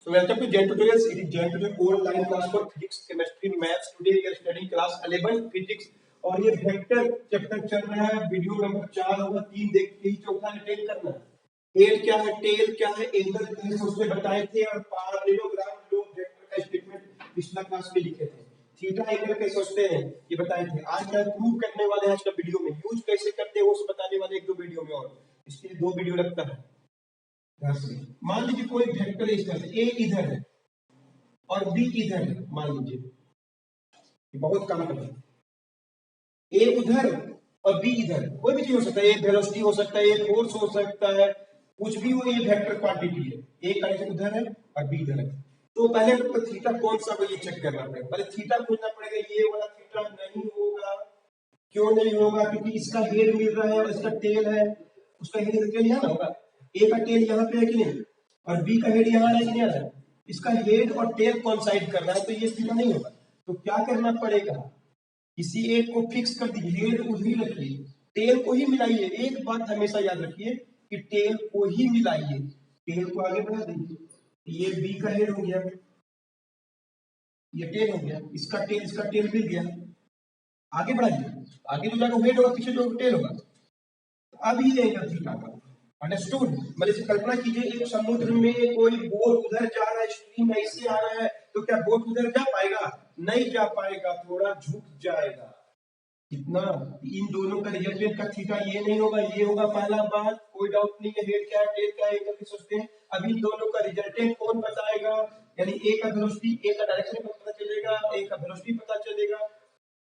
So welcome to Gen Tutorials. It is Gen Tutorial online class for physics, chemistry, maths. Today we are studying class 11 physics. और ये vector chapter चल रहा है, video number 4 होगा, 3 देख के ही चौथा अटेंड करना है। हेड क्या है, टेल क्या है, एंगल कैसे उसने बताए थे, और पैरेललोग्राम लोग वेक्टर का स्टेटमेंट पिछला क्लास में लिखे थे। थीटा एंगल कैसे सोचते हैं ये बताए थे। आज क्या प्रूव करने वाले हैं आज का वीडियो में, यूज कैसे करते हैं वो बताने वाले एक दो वीडियो में, और इसके 2 वीडियो लगता है। मान लीजिए कोई वेक्टर इस तरह से, ए इधर है और बी इधर है, मान लीजिए बहुत कम है, ए उधर और बी इधर, कोई भी चीज हो सकता है, ए वेलोसिटी हो सकता है, ए फोर्स हो सकता है, कुछ भी हो, ये वेक्टर क्वांटिटी है। ए का उधर है और बी इधर है, तो पहले तो थीटा कौन सा वो ये चेक करना पड़ेगा। पहले थीटा खोजना पड़ेगा, ये वाला थीटा नहीं होगा। क्यों नहीं होगा? क्योंकि इसका हेड मिल रहा है और इसका टेल है, उसका हेड टेल यहाँ ना होगा, ए का टेल यहाँ पे है कि नहीं, और बी का हेड यहाँ है कि नहीं आ रहा है, इसका हेड और टेल कोइंसाइड कर रहा है, तो ये थीटा नहीं होगा। तो क्या करना पड़ेगा, किसी एक को फिक्स कर दीजिए, हेड उधर ही रखिए, टेल को ही मिलाइए। एक बात हमेशा याद रखिए कि टेल को ही मिलाइए, टेल को आगे बढ़ा दीजिए। ये बी का हेड हो गया, ये टेल हो गया, इसका टेल मिल गया, आगे बढ़ाइए, आगे जो जाएगा हेड होगा, पीछे जो टेल होगा। अब ये एंगल थीटा का, अंडरस्टूड। मतलब इसे कल्पना कीजिए, एक समुद्र में कोई बोट उधर जा रहा है, स्ट्रीम ऐसे आ रहा है, तो क्या बोट उधर जा पाएगा? नहीं जा पाएगा, थोड़ा झुक जाएगा। कितना इन दोनों का रिजल्टेंट का थीटा ये नहीं होगा, ये होगा। पहला बात कोई डाउट नहीं है, हेड क्या है टेल क्या है, एंगल की सोचते हैं। अब इन दोनों का रिजल्टेंट कौन बताएगा, यानी ए का वेलोसिटी, ए का डायरेक्शन पता चलेगा, ए का वेलोसिटी पता चलेगा।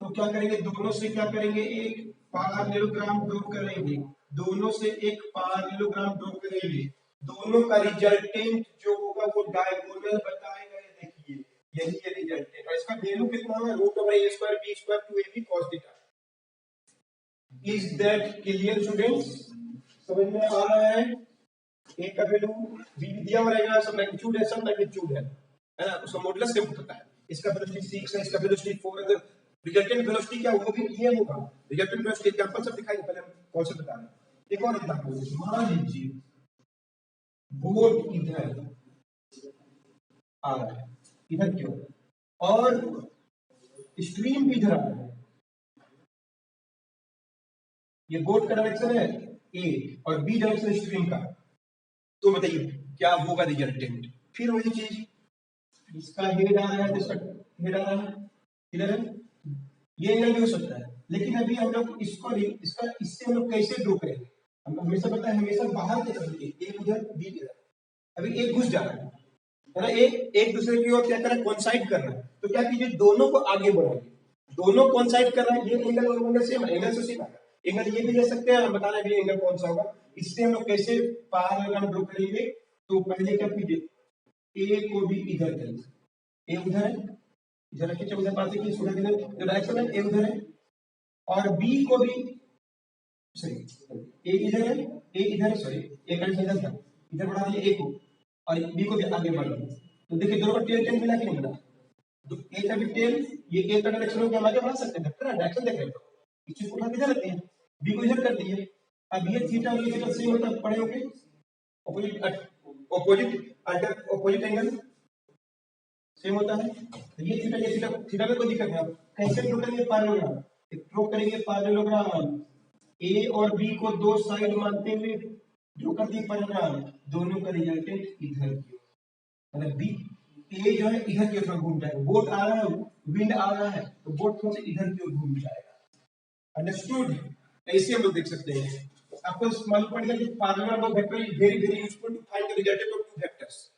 तो क्या करेंगे, दोनों से क्या करेंगे, एक पैरेललोग्राम ड्रॉ करेंगे, दोनों से एक पैरेललोग्राम ड्रॉ करेंगे, दोनों का रिजल्टेंट जो होगा वो डायगोनल बताएगा। ये देखिए यही है रिजल्टेंट, और इसका वैल्यू कितना है, √a² b² 2ab cos theta. Is that clear students? समझ में आ रहा है? ए का वैल्यू बी दिया हुआ रहेगा, सब मैग्नीट्यूड है, सब मैग्नीट्यूड है ना, उसका मॉडुलस से पता है। इसका वेलोसिटी 6 है, इसका वेलोसिटी 4 है। रिजल्टेंट वेलोसिटी क्या होगी, ये होगा रिजल्टेंट वेलोसिटी। एग्जांपल सब दिखाएंगे, पहले हम कॉन्सेप्ट बता रहे हैं। एक और एग्जांपल, मान लीजिए बोट इधर आ रहा है, इधर क्यों, और स्ट्रीम भी इधर आ रहा है। ये बोट का डायरेक्शन है ए और बी डायरेक्शन स्ट्रीम का, तो बताइए क्या होगा रिजल्टेंट। फिर वही चीज, इसका हेड आ रहा है, इसका हेड आ रहा है, इधर है, ये एंगल भी हो सकता है। लेकिन अभी हम लोग इससे हम लोग कैसे ड्रॉ करेंगे, हम हमेशा पता है, हमेशा बाहर की तरफ एक उधर बी इधर। अभी एक घुस जा रहा है ना, एक दूसरे की ओर क्या कर रहा है, कोइंसाइड कर रहा है। तो क्या कीजिए, दोनों को आगे बढ़ाइए, दोनों कोइंसाइड कर रहा है, ये एंगल और एंगल सेम है, एंगल से सेम है। एंगल ये भी ले सकते हैं, हम बता रहे हैं एंगल कौन सा होगा। इससे हम लोग कैसे पैरेललोग्राम ड्रॉ करेंगे, तो पहले क्या कीजिए, ए को भी इधर करेंगे, ए उधर है, इधर रखिए, उधर बात है कि जो डायरेक्शन है ए उधर है, और बी को भी सॉरी ए इधर है, ए इधर है, सॉरी ए का इधर था, इधर बढ़ा दिया ए को, और बी को भी आगे बढ़ा दिया। तो देखिए दोनों का टेल मिला कि नहीं मिला, तो ए का भी टेल, ये ए का डायरेक्शन हो गया, हम आगे बढ़ा सकते हैं ना, डायरेक्शन देख रहे हो, इस चीज को इधर रखते हैं, बी को इधर कर दिए। अब ये थीटा और ये थीटा सेम होता है, पड़े होंगे ऑपोजिट एंगल सेम होता है। तो ये थीटा में कोई दिक्कत नहीं। कैसे ड्रॉ करेंगे पैरेललोग्राम, ड्रॉ करेंगे पैरेललोग्राम, ए और बी को दो साइड मानते हुए ड्रॉ कर दिए पैरेललोग्राम, दोनों का रिजल्टेंट इधर की ओर, मतलब बी ए जो है इधर की ओर घूम जाएगा, बोट आ रहा है, विंड आ रहा है, तो बोट थोड़ा सा इधर की ओर घूम जाएगा। अंडरस्टूड? ऐसे हम लोग देख सकते हैं। आपको मालूम पड़ गया कि parallelogram of vector is very very useful to find the resultant of two vectors.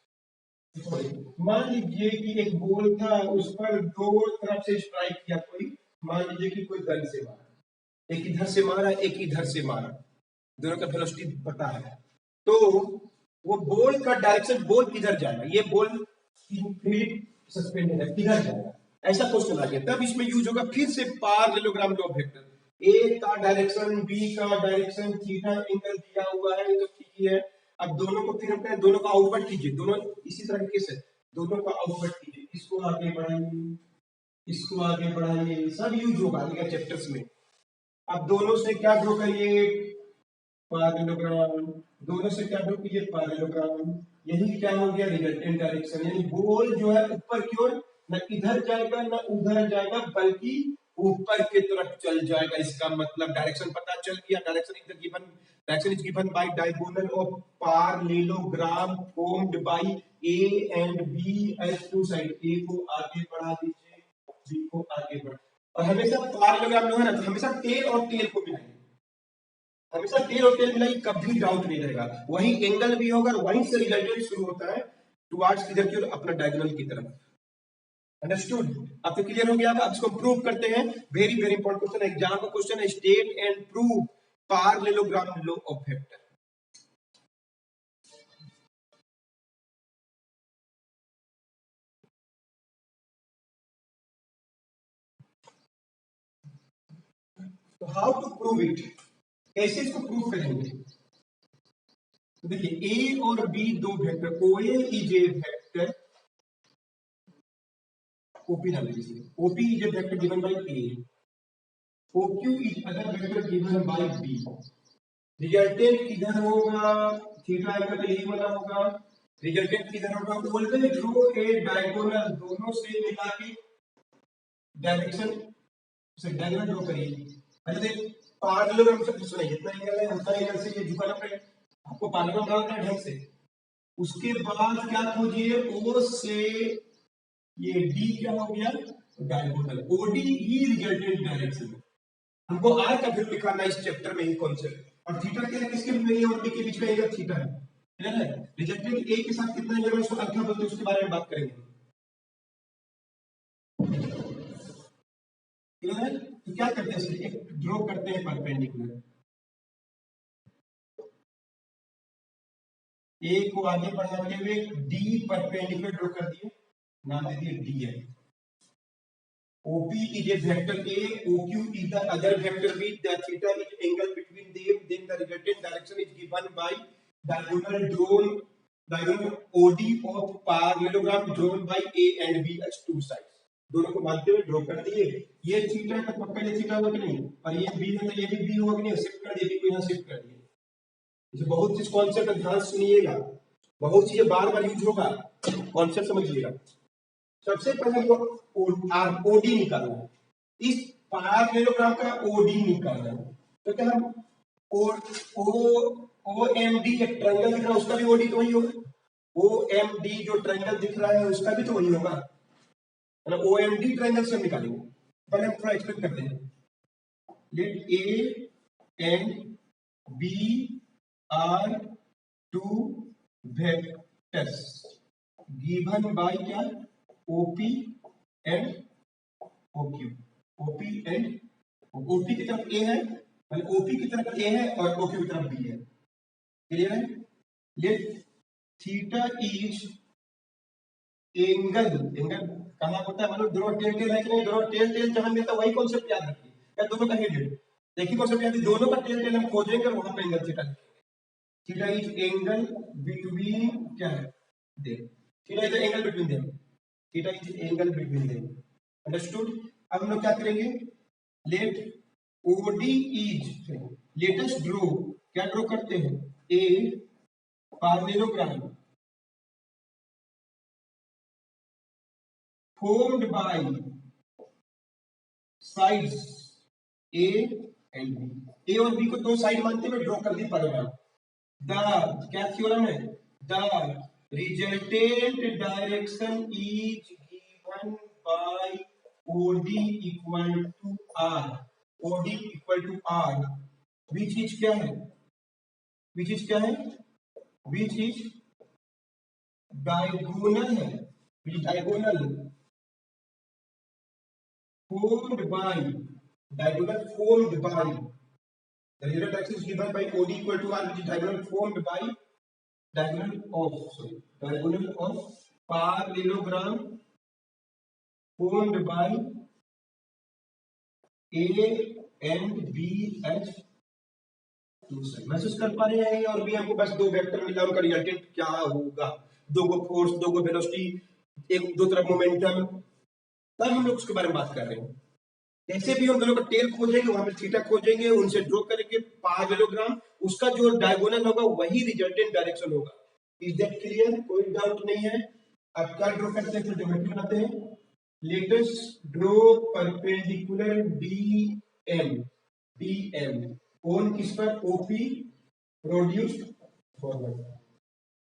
मान लीजिए कि एक बॉल था, उस पर दो तरफ से स्ट्राइक किया कोई, मान लीजिए कि कोई गन से मारा, एक इधर से मारा एक इधर से मारा, दोनों का वेलोसिटी पता है, तो वो बॉल का डायरेक्शन, बॉल किधर जाएगा, ये बॉल सस्पेंडेड है, किधर जाएगा, ऐसा क्वेश्चन आ गया। तब इसमें यूज होगा फिर से पैरेललोग्राम ऑफ वेक्टर, ए का डायरेक्शन बी का डायरेक्शन, थीटा एंगल दिया हुआ है तो ठीक ही है। अब दोनों को फिर हम कहें, दोनों का आउटवर्ड कीजिए, दोनों इसी तरीके से दोनों का आउटवर्ड कीजिए, इसको आगे बढ़ाइए, इसको आगे बढ़ाइए, सब यूज होगा आगे चैप्टर्स में। अब दोनों से क्या ड्रॉ करिए, पैरेललोग्राम, दोनों से क्या ड्रॉ कीजिए, पैरेललोग्राम, यही क्या हो गया, रिजल्टेंट डायरेक्शन। यानी बॉल जो है ऊपर की ओर न इधर जाएगा न उधर जाएगा, बल्कि ऊपर की तरफ चल जाएगा। इसका मतलब डायरेक्शन पता चल गया। Direction is given by diagonal of parallelogram formed by A and B as two side. A को आगे बढ़ा दीजिए, बी को आगे बढ़ा, और हमेशा पार्लेलोग्राम जो है ना, तो हमेशा टेल और टेल को मिलाएंगे, हमेशा टेल और टेल मिलाई, कभी डाउट नहीं रहेगा। वही एंगल भी होगा और वहीं से रिजल्टेंट शुरू होता है टुवर्ड्स किधर की ओर, अपना डायगोनल की तरफ। अंडरस्टूड? अब तो क्लियर हो गया। अब इसको प्रूव करते हैं। Very very important question, exam का क्वेश्चन है। State and prove पार्लेलोग्राम law of vector. तो हाउ टू प्रूव इट, कैसे इसको प्रूव करेंगे? तो देखिए ए और बी दो वेक्टर, ओए इज ए वेक्टर, ओपी नाम लीजिए, OP is a vector given by A, OQ is other vector given by B. Resultant किधर होगा, थीटा एंगल तो यही वाला होगा। रिजल्टेंट किधर होगा, ऑलवेज ड्रॉ ए डायगोनल, दोनों से मिला के डायरेक्शन से डायगोनल ड्रॉ करिए। पहले देख पैरेललोग्राम से सुनिए, जितना एंगल है उतना एंगल से ये झुकाना पड़ेगा आपको, पैरेललोग्राम बनाना है ढंग से। उसके बाद क्या खोजिए, ओ से ये डी क्या हो गया, डायगोनल, ओडी ही रिजल्टेंट डायरेक्शन। हमको आर का वैल्यू निकालना इस चैप्टर में ही कॉन्सेप्ट। और थीटा क्या है, किसके बीच में ए और बी के बीच में एंगल थीटा है, क्लियर है? रिजल्टेंट ए के साथ कितना एंगल है उसको अल्फा बोलते हैं, उसके बारे में बात करेंगे, क्लियर है? तो क्या करते हैं, एक ड्रॉ करते हैं परपेंडिकुलर, ए को आगे बढ़ाते हुए डी परपेंडिकुलर ड्रॉ कर दिए, नाम दे दिए डी है। OP is a vector A, OQ is the other vector B, the theta is angle between them, then the resultant direction is given by diagonal OD of parallelogram drawn by A and B as two sides। दोनों को मानते हुए draw कर दिए। ये theta का पक्का ये थीटा होगा कि नहीं, और ये बी है तो ये भी बी होगा कि नहीं, शिफ्ट कर दिए, बी को यहाँ शिफ्ट कर दिए। इसे बहुत चीज कॉन्सेप्ट ध्यान सुनिएगा, बहुत चीजें बार बार यूज होगा, कॉन्सेप्ट समझिएगा। सबसे पहले तो ओडी निकालना है, इस पैरेललोग्राम का ओडी निकालना है। तो क्या हम ओ एम डी एक ट्रायंगल दिख रहा है, उसका भी ओडी तो वही होगा। ओ एम डी जो ट्रायंगल दिख रहा है उसका भी तो वही होगा, मतलब ओ एम डी ट्रायंगल से हम निकालेंगे। पहले हम थोड़ा एक्सप्लेन करते हैं। Let A and B are two vectors given by क्या, OP and OQ। OP and OP की तरफ A है, मतलब OP की तरफ A है और OQ की तरफ B है, क्लियर है? Let theta is angle, angle कहां होता है, मतलब दोनों टेल टेल है कि नहीं, दोनों टेल टेल जहां मिलता है वही कॉन्सेप्ट याद रखिए, क्या दोनों का हेड है, देखिए कॉन्सेप्ट याद है, दोनों का टेल टेल हम खोजेंगे और वहां पे एंगल थीटा लिखेंगे। थीटा इज एंगल बिटवीन क्या है, देख theta is angle between them, theta is angle between them, understood? अब हम लोग क्या करेंगे, let OD is, let us draw, क्या ड्रॉ करते हैं, a parallelogram formed by sides A and B, A और B को दो साइड मानते हुए ड्रॉ कर दी पैरेललोग्राम। द क्या थ्योरम है, the resultant direction is given by OD equal to R, OD equal to R, which is क्या है, विच इज क्या है, विच इज डायगोनल है, which is diagonal formed by, diagonal formed by, the resultant axis is given by OD equal to R, which is diagonal formed by, diagonal of parallelogram formed by A and B as two sides। महसूस कर पा रहे हैं, और भी हमको बस दो वेक्टर मिला, उनका रिजल्टेंट क्या होगा, दो को फोर्स, दो को वेलोसिटी, एक दो तरफ मोमेंटम, तब हम लोग उसके बारे में बात कर रहे हैं। कैसे भी हम दोनों का टेल खोजेंगे, वहां पे थीटा खोजेंगे, उनसे ड्रॉ करेंगे पैरेललोग्राम, उसका जो डायगोनल होगा वही रिजल्टेंट डायरेक्शन होगा। Is that clear? कोई डाउट नहीं है। अब क्या ड्रॉ करते हैं, फिर ज्योमेट्री बनाते हैं। Late us draw perpendicular DM on किस पर? OP produced forward.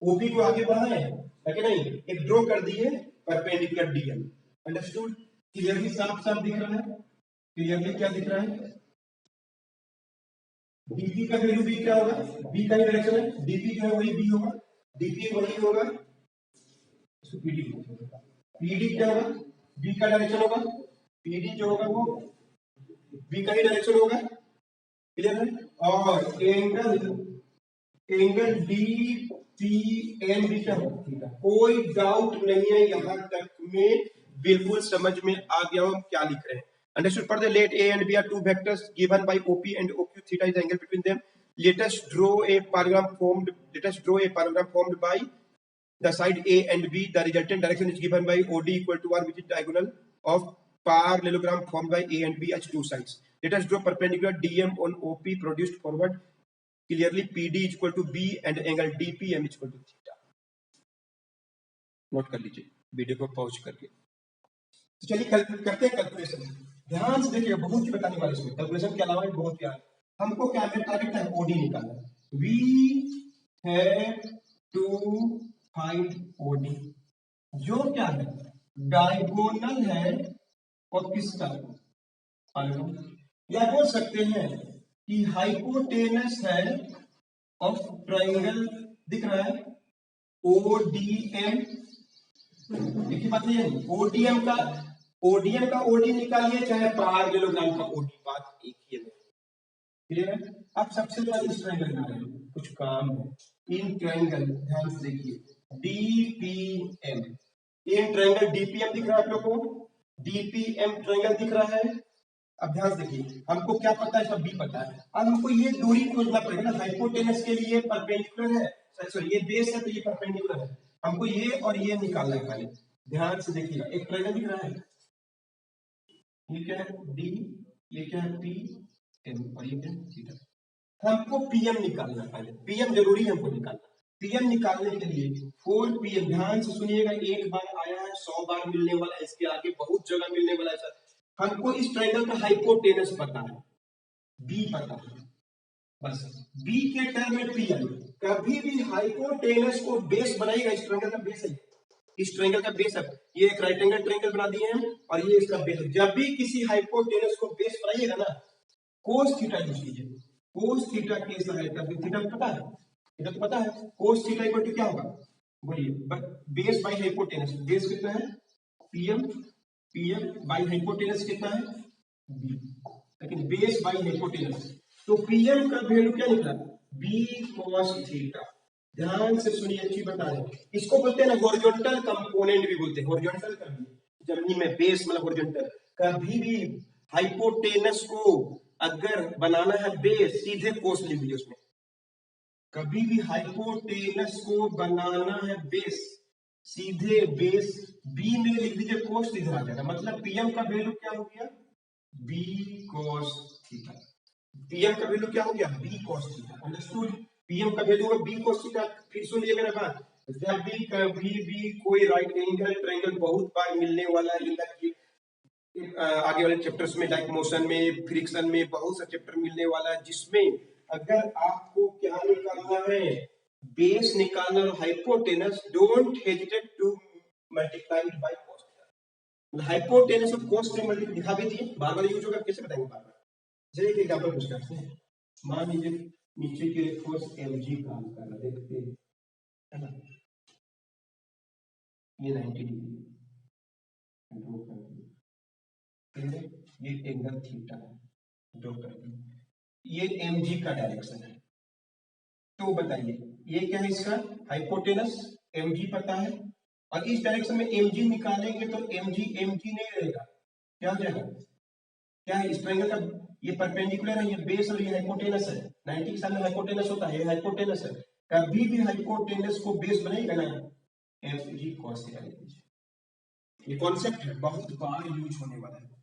ओपी को आगे बढ़ाना है कि नहीं? एक ड्रॉ कर दिए परपेंडिकुलर डीएम। अंडरस्टूड? क्लियरली साफ साफ दिख रहा है? क्लियरली क्या दिख रहा है? डीपी का वैल्यू भी क्या होगा? बी का ही डायरेक्शन है, डीपी जो है वही बी होगा, डीपी वही होगा, इसको पीडी होगा। पीडी क्या होगा? बी का डायरेक्शन होगा, पीडी जो होगा वो बी का ही डायरेक्शन होगा। क्लियर है? और एंगल डी पी एन भी क्या होगा? कोई डाउट नहीं है यहां तक में, बिल्कुल समझ में आ गया हम क्या लिख रहे हैं। Understood? Further, let A and B are two vectors given by OP and OQ. Theta is the angle between them. Let us draw a paragraph formed by the side A and B. The resultant direction is given by OD equal to R, which is diagonal of parallelogram formed by A and B as two sides. Let us draw perpendicular DM on OP produced forward. Clearly, PD is equal to B and angle DPM is equal to theta. Note कर लीजिए video को pause करके। तो चलिए करते हैं calculation. ध्यान से देखिएगा, बहुत ही बताने वाले इसमें। कैलकुलेशन के अलावा बहुत प्यार, हमको क्या टारगेट है? ओडी निकालना। We have to find OD, जो क्या है? डायगोनल है और किसका? या बोल सकते हैं कि हाइपोटेनस है ऑफ ट्रायंगल। दिख रहा है? ओडीएम। देखिए बात है, ओडीएम का ओडी निकालिए, चाहे पैरेललोग्राम का ओडी, बात एक ही है। क्लियर है? अब सबसे पहले इस ट्रायंगल बना रहे हैं, कुछ काम है। इन ट्रायंगल ध्यान से देखिए, डीपीएम, इन ट्रायंगल डीपीएम दिख रहा है आप लोग को? डीपीएम ट्रायंगल दिख रहा है? अब ध्यान से देखिए, हमको क्या पता है? सब बी पता है। अब हमको ये दूरी खोजना पड़ेगा ना। हाइपोटेनस के लिए परपेंडिकुलर है, सॉरी ये बेस है तो ये परपेंडिकुलर है, हमको ये और ये निकालना है पहले। ध्यान से देखिएगा, एक ट्रायंगल दिख रहा है, ये क्या है? डी, ये क्या है? पी एम, और ये क्या है? थीटा। हमको पीएम निकालना है पहले, पीएम जरूरी है हमको निकालना। पीएम निकालने के लिए 4 पीएम, ध्यान से सुनिएगा, एक बार आया है 100 बार मिलने वाला है, इसके आगे बहुत जगह मिलने वाला है। सर हमको इस ट्रायंगल का हाइपोटेनस पता है, बी पता है, बस बी के टर्म में पीएम। कभी भी हाइपोटेनस को बेस बनाएगा, इस ट्रायंगल का बेस है, इस ट्रायंगल का बेस है। ये एक राइट एंगल ट्रायंगल बना दिए हैं और ये इसका बेस है। जब भी किसी हाइपोटेनस को बेस बनाइएगा ना, कोस थीटा यूज कीजिए। कोस थीटा केस लगाएगा, थीटा को पता है, थीटा तो पता है। कोस थीटा इक्वल टू क्या होगा? बोलिए, बेस बाय हाइपोटेनस। बेस कितना है? पीएम, पीएम बाय हाइपोटेनस कितना है? बी। लेकिन बेस बाय हाइपोटेनस, तो पीएम का वैल्यू क्या निकला? B cos theta. ध्यान से सुनिए, अच्छी बता रहे हैं, इसको बोलते हैं ना हॉरिजॉन्टल कंपोनेंट भी बोलते हैं। हॉरिजॉन्टल कभी जमीन में बेस मतलब हॉरिजॉन्टल, कभी भी हाइपोटेनस को अगर बनाना है बेस, सीधे कोस लिख दीजिए उसमें। कभी भी हाइपोटेनस को बनाना है बेस, सीधे बेस बी में लिख दीजिए, कोस इधर आ जाएगा। मतलब पीएम का वैल्यू क्या हो गया? B cos theta. पीएम का वैल्यू क्या हो गया? B cos theta. Understood? PM का वैल्यू होगा बी कॉस थीटा। फिर सुनिए मेरा बात, जब भी कभी भी कोई राइट एंगल ट्रायंगल, बहुत बार मिलने वाला है आगे वाले चैप्टर्स में, लाइक मोशन में, फ्रिक्शन में, बहुत सा चैप्टर मिलने वाला है, जिसमें अगर आपको क्या निकालना है? बेस निकालना और hypotenuse, don't hesitate to multiply it by cos theta. Hypotenuse और कॉस से मल्टीप्लाई दिखा भी दिए, बार बार यूज होगा, कैसे बताएंगे बार बार? चलिए एक एग्जांपल कुछ करते हैं। मान लीजिए नीचे की फोर्स mg काम कर रहा है, देखते हैं, है ना? ये 90 डिग्री ड्रॉ कर दिए, ये एंगल थीटा है, ड्रॉ कर दिए, ये mg का डायरेक्शन है। तो बताइए ये क्या है? इसका हाइपोटेनस mg पता है, और इस डायरेक्शन में mg निकालेंगे तो mg नहीं रहेगा, क्या हो जाएगा? क्या है? इस ट्रायंगल का ये परपेंडिकुलर है, ये बेस और ये हाइपोटेनस है। 90 के सामने हाइपोटेनस होता है, ये हाइपोटेनस है। कभी भी हाइपोटेनस को बेस बनाएगा ना, mg cos थीटा लिख दीजिए। ये कॉन्सेप्ट है, बहुत बार यूज होने वाला है।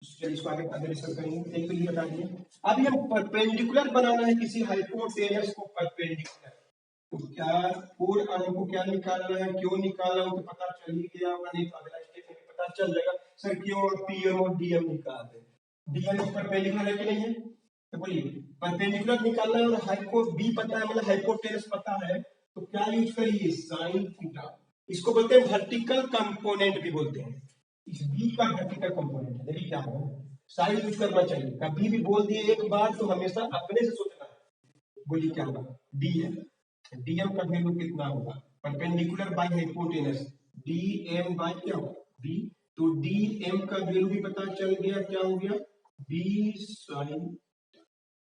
चलिए इसको आगे डिस्कस करेंगे। एक तो ये बता दिए, अभी हम परपेंडिकुलर बनाना है किसी हाइपोटेनस को, परपेंडिकुलर तो क्या कोर अंक को क्या निकालना है, क्यों निकालना है तो पता चल ही गया होगा, नहीं तो अगला स्टेप में पता चल जाएगा। सर क्यों पीएम और डीएम निकाल दे, डीएम इस परपेंडिकुलर है कि नहीं है, तो बोलिए परपेंडिकुलर निकालना है और हाइपो बी पता है, मतलब हाइपोटेनस पता है, तो क्या यूज करिए साइन थीटा। इसको बोलते हैं वर्टिकल कंपोनेंट भी बोलते हैं, इस बी का वर्टिकल कंपोनेंट है। देखिए क्या है, साइन यूज करना चाहिए, कभी भी बोल दिए एक बार तो हमेशा अपने से सोचना है। बोलिए क्या होगा, डीएम, डीएम का वैल्यू कितना होगा, perpendicular by hypotenuse, DM by क्या होगा बी, तो डीएम का वैल्यू भी पता चल गया, क्या हो गया बी साइन,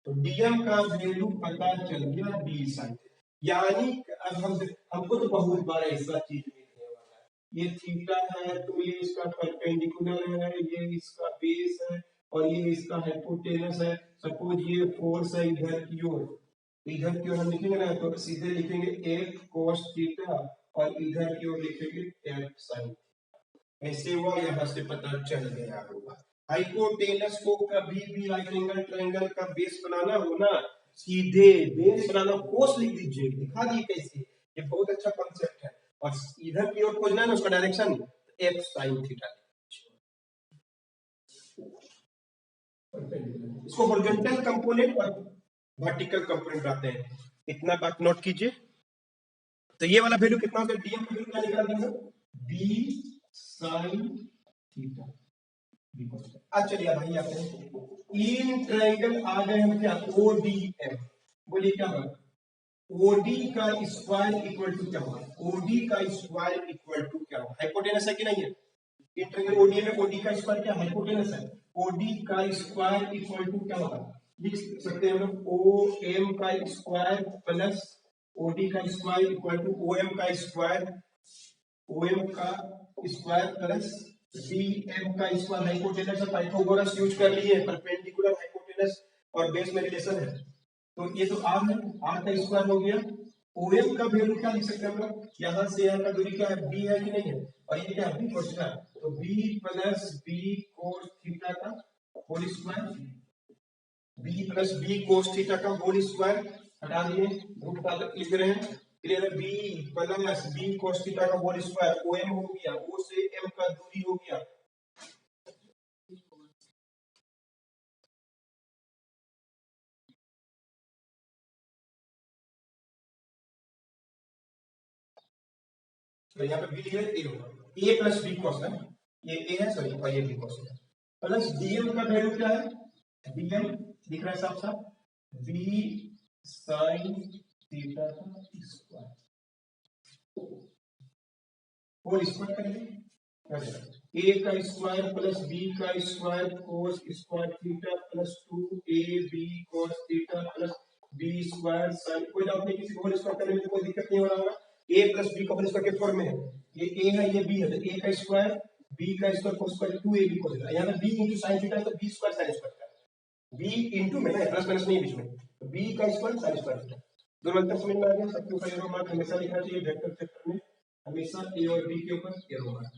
तो डीएम का वैल्यू पता चल गया बी साइन। यानी अब हमको तो बहुत बार ऐसा चीज मिलने वाला है, ये थीटा है तो ये इसका परपेंडिकुलर है, ये इसका बेस है और ये इसका हाइपोटेनस है। सपोज ये फोर्स है इधर की ओर, इधर की ओर हम लिखेंगे ना तो सीधे लिखेंगे एफ कोस थीटा और इधर की ओर लिखेंगे एफ साइन, ऐसे हुआ, यहां से पता चल गया होगा। हाइपोटेनस को कभी भी राइट एंगल ट्रायंगल का बेस बनाना हो ना, सीधे बेस बनाना कोस लिख दीजिए, दिखा दिए कैसे, ये बहुत अच्छा कॉन्सेप्ट है। और इधर की ओर खोजना है ना उसका डायरेक्शन एफ साइन थीटा, इसको हॉरिजॉन्टल कंपोनेंट और वर्टिकल कंपोनेंट आते हैं, इतना बात नोट कीजिए। तो ये वाला वैल्यू कितना होगा, डीएम का वैल्यू क्या निकाल देंगे, बी साइन थीटा। अब चलिए भाई आपने इन ट्रायंगल आ गए हम क्या ओडीएम, बोलिए क्या होगा, ओडी का स्क्वायर इक्वल टू क्या होगा, ओडी का स्क्वायर इक्वल टू क्या होगा, हाइपोटेनस है कि नहीं है, इन ट्रायंगल ओडीएम में ओडी का स्क्वायर क्या हाइपोटेनस है, ओडी का स्क्वायर इक्वल टू क्या होगा, लिख सकते हैं हम लोग ओ एम का स्क्वायर प्लस ओडी का square equal to O M का स्क्वायर, ओएम का स्क्वायर प्लस बी एम का स्क्वायर, हाइपोटेनस और पाइथागोरस यूज कर लिए, परपेंडिकुलर हाइपोटेनस और बेस में रिलेशन है, तो ये तो आर है, आर का स्क्वायर हो गया। ओएम का वैल्यू क्या लिख सकते हैं हम लोग, यहां से यहां का दूरी क्या है बी है कि नहीं है, और ये क्या है बी कोस थीटा, तो B plus B cos theta का whole square, B plus B cos theta का होल स्क्वायर, हटा दिए रूट हटा लिख रहे हैं, क्लियर है, B plus B cos theta का होल स्क्वायर, ओ एम हो गया, ओ से एम का दूरी हो गया, तो यहाँ पे बी है ए होगा, ए प्लस बी कोस है, ये ए है सॉरी और ये बी कोस है, प्लस डीएम का वैल्यू क्या है, डीएम दिख रहा है साफ साफ, बी साइन थीटा का स्क्वायर, होल स्क्वायर करेंगे, ए का स्क्वायर प्लस बी का square cos square theta plus 2ab cos theta plus B square sine, कोई डाउट नहीं, किसी को होल स्क्वायर करने में कोई दिक्कत नहीं हो रहा होगा, ए प्लस बी का होल स्क्वायर के फॉर्म में है, ये ए है ये बी है, तो ए का स्क्वायर बी का square cos square 2ab cos theta, यहां पे बी इनटू साइन थीटा तो बी स्क्वायर साइन स्क्वायर का, बी इनटू में ना प्लस माइनस नहीं बीच में, तो बी का स्क्वायर साइन स्क्वायर थीटा, दोनों अंतर समझ में आ गया। सबके ऊपर एरो मार्क हमेशा लिखना चाहिए, वेक्टर चैप्टर में हमेशा ए और बी के ऊपर एरो मार्क।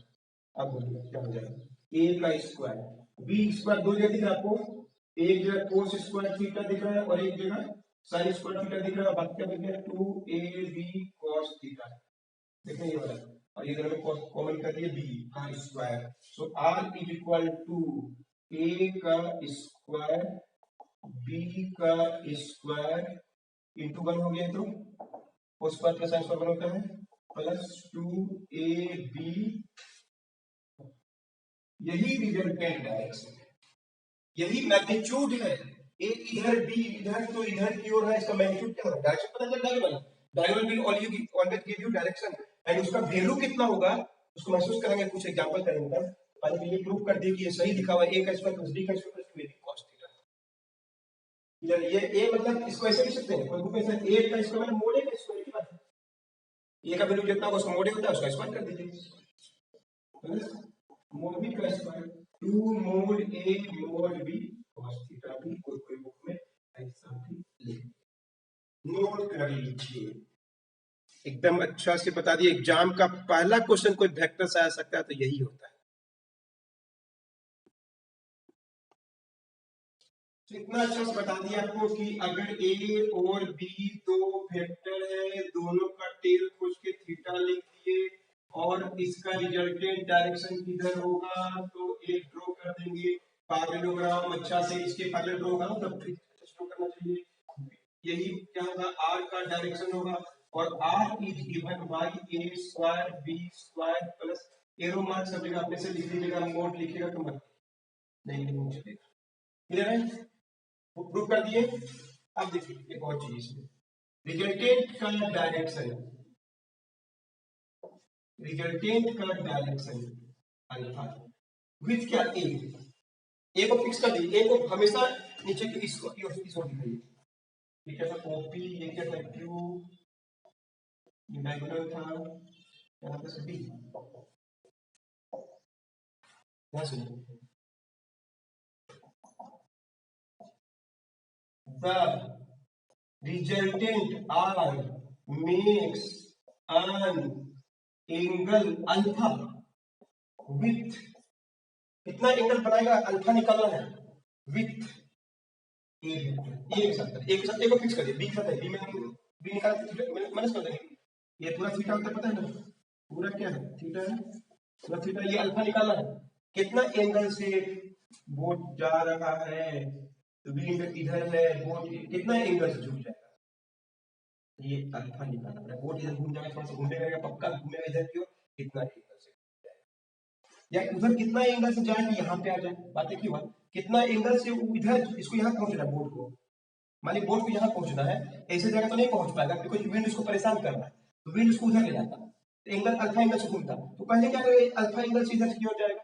अब बोलिए क्या हो जाएगा, ए का स्क्वायर बी स्क्वायर दो जगह दिख रहा है आपको, एक जगह कोस स्क्वायर थीटा दिख रहा है और एक जगह साइन स्क्वायर थीटा दिख रहा है, बाकी क्या दिख रहा है 2ab cos थीटा, देखिए ये वाला, और ये दोनों कॉमन कर दिए बी का square, so r is equal to a का स्क्वायर बी का स्क्वायर इंटू 1 हो गया, तो cos square plus sine square होता है प्लस 2ab, यही रिजल्टेंट डायरेक्शन है, यही मैग्नीट्यूड है, ए इधर बी इधर तो इधर की ओर है, इसका मैग्नीट्यूड क्या होगा, डायरेक्शन पता चल diagonal, diagonal will always give you direction and उसका वैल्यू कितना होगा उसको महसूस करेंगे, कुछ एग्जांपल करेंगे तब, पहले ये प्रूव कर दिए कि ये सही लिखा हुआ है, ए का स्क्वायर प्लस बी का square plus 2ab cos theta, ये ए मतलब इसको ऐसे लिख सकते हैं, कोई बुक ऐसे ए का स्क्वायर मतलब मोड ए का स्क्वायर की बात है, ए का वैल्यू कितना होगा उसका मोड ए होता है उसका स्क्वायर कर दीजिए, मोड बी का स्क्वायर 2 मोड ए मोड बी cos थीटा भी, कोई बुक में ऐसा भी लिख नोट कर लीजिए, एकदम अच्छा से बता दिए, एग्जाम का पहला क्वेश्चन कोई वेक्टर से आ सकता है तो यही होता है। इतना अच्छा से बता दिया आपको कि अगर ए और बी दो वेक्टर है, दोनों का टेल खोज के थीटा लिख दिए और इसका रिजल्टेंट डायरेक्शन किधर होगा तो एक ड्रॉ कर देंगे पैरेललोग्राम अच्छा से, इसके पैरेलल ड्रॉ होगा तब फिर ड्रॉ करना चाहिए। यही क्या होगा, आर का डायरेक्शन होगा और R is given by A square B square plus arrow mark सब जगह अपने से लिख लीजिएगा, मोड लिखिएगा तो मत नहीं चलेगा। क्लियर है, वो प्रूव कर दिए। अब देखिए एक और चीज इसमें, रिजल्टेंट का डायरेक्शन, रिजल्टेंट का डायरेक्शन अल्फा विथ क्या ए को फिक्स कर दिए, ए को हमेशा नीचे की इसको इस ओर दिखाइए। ये क्या था ओपी, ये क्या था क्यू, ये डायगोनल था, यहाँ पे सभी यहाँ सुनिए, the resultant R makes an angle alpha with, कितना एंगल बनाएगा अल्फा निकालना है विथ ए के साथ, ए के साथ ए को फिक्स कर दिया, बी के साथ है, बी में बी निकाल के माइनस कर देंगे, ये पूरा थीटा होता है पता है ना, पूरा क्या है थीटा है, पूरा थीटा, ये अल्फा निकालना है कितना एंगल से बोट जा रहा है, तो बी इधर है, बोट कितना एंगल से झुक जाएगा, ये अल्फा निकालना है, बोट इधर घूम जाएगा, थोड़ा सा घूमेगा पक्का घूमेगा इधर की ओर, कितना एंगल से या उधर कितना एंगल से जाए कि यहाँ पे आ जाए, बातें क्यों है, कितना एंगल से इधर इसको यहाँ पहुंचना है बोट को, मान लीजिए बोट को यहाँ पहुंचना है, ऐसे जगह तो नहीं पहुंच पाएगा क्योंकि विंड उसको परेशान कर रहा है, तो विंड उसको उधर ले जाता, तो एंगल अल्फा एंगल से घूमता, तो पहले क्या करेगा अल्फा एंगल से इधर की ओर जाएगा,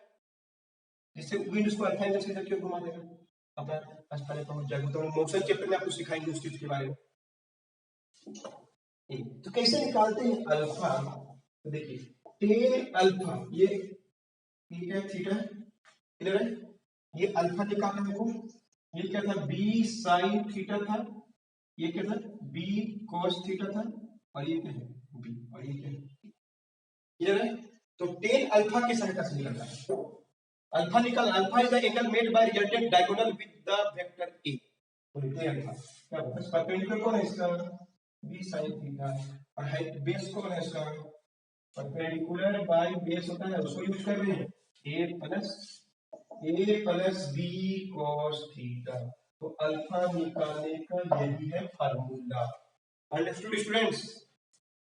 जिससे विंड उसको अल्फा एंगल से इधर की ओर घुमा देगा, अपना स्थान पहुंच जाएगा। तो मोशन चैप्टर में आपको सिखाएंगे उस चीज के बारे में। तो कैसे निकालते हैं अल्फा, तो देखिए टेन अल्फा, ये थीटा इधर है, ये अल्फा निकालना है देखो, ये क्या था बी साइन थीटा था, ये क्या था बी cos थीटा था, और ये क्या है बी, और ये क्या है क्लियर है, तो टेन अल्फा की सहायता से निकलता है, अल्फा निकल, alpha is the angle made by resultant diagonal with the vector A, तो ये अल्फा क्या बस परपेंडिकुलर कौन है इसका बी sin थीटा, और हाइट बेस कौन है इसका, परपेंडिकुलर बाय बेस होता है उसको यूज कर रहे हैं, ए प्लस बी cos थीटा, तो अल्फा निकालने का यही है फार्मूला। अंडरस्टूड स्टूडेंट्स,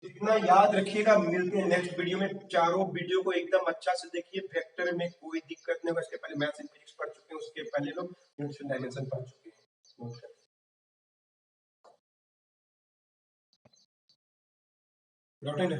इतना याद रखिएगा, मिलते हैं नेक्स्ट वीडियो में, चारों वीडियो को एकदम अच्छा से देखिए, वेक्टर में कोई दिक्कत नहीं होगा, इसके पहले मैथ्स एंड फिजिक्स पढ़ चुके हैं, उसके पहले लोग यूनिट्स एंड डायमेंशन पढ़ चुके हैं। लौटे ना।